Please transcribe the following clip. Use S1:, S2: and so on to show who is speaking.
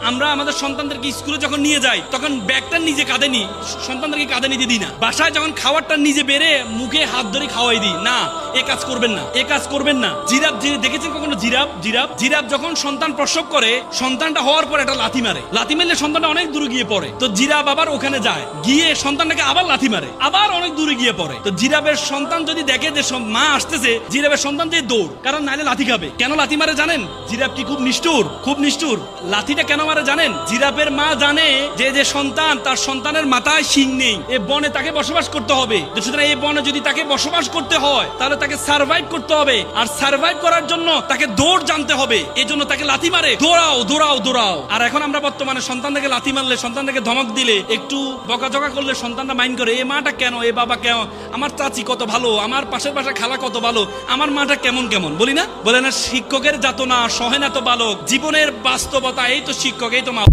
S1: আমরা আমাদের সন্তানদেরকে স্কুলে যখন নিয়ে যাই তখন ব্যাগটা নিজে কাঁধে নিই, সন্তানদেরকে কাঁধে নিতে দিই না। বাসায় যখন খাবারটা নিজে বেড়ে মুখে হাত ধরে খাওয়াই দিই না। এ কাজ করবেন না, এ কাজ করবেন না। জিরাফ দেখেছেন কখনো? জিরাফ যখন সন্তান প্রসব করে, সন্তানটা হওয়ার পর একটা লাথি মারে, লাথি মারলে সন্তানটা অনেক দূরে গিয়ে পড়ে। তো জিরাফ আবার ওখানে যায়, গিয়ে সন্তানটাকে আবার লাথি মারে, আবার অনেক দূরে গিয়ে পড়ে। তো জিরাফের সন্তান যদি দেখে যে মা আসতেছে, জিরাফের সন্তান দিয়ে দৌড়, কারণ নাইলে লাথি খাবে। কেন লাথি মারে জানেন? জিরাফ কি খুব নিষ্ঠুর? খুব নিষ্ঠুর। লাথিটা কেন মারে জানেন? জিরাফের মা জানে যে সন্তান, তার সন্তানের মাথায় শিং নেই, এ বনে তাকে বসবাস করতে হবে। সুতরাং এই বনে যদি তাকে বসবাস করতে হয় তাহলে তাকে সার্ভাইভ করতে হবে, আর সার্ভাইভ করার জন্য তাকে দৌড় জানতে হবে। এই জন্য তাকে লাথি মারে, দৌড়াও দৌড়াও দৌড়াও। আর এখন আমরা বর্তমানে সন্তানকে লাথি মারলে, সন্তানকে ধমক দিলে, একটু বকাঝকা করলে সন্তানটা মাইন্ড করে, এ মাটা কেন, এ বাবা কেন, আমার চাচি কত ভালো, আমার পাশের বাসার খালা কত ভালো, আমার মাটা কেমন কেমন, বলি না? বলে না, শিক্ষকের যাতনা সহে না তো বালক, জীবনের বাস্তবতা এই তো শিক্ষক, এই তো মা।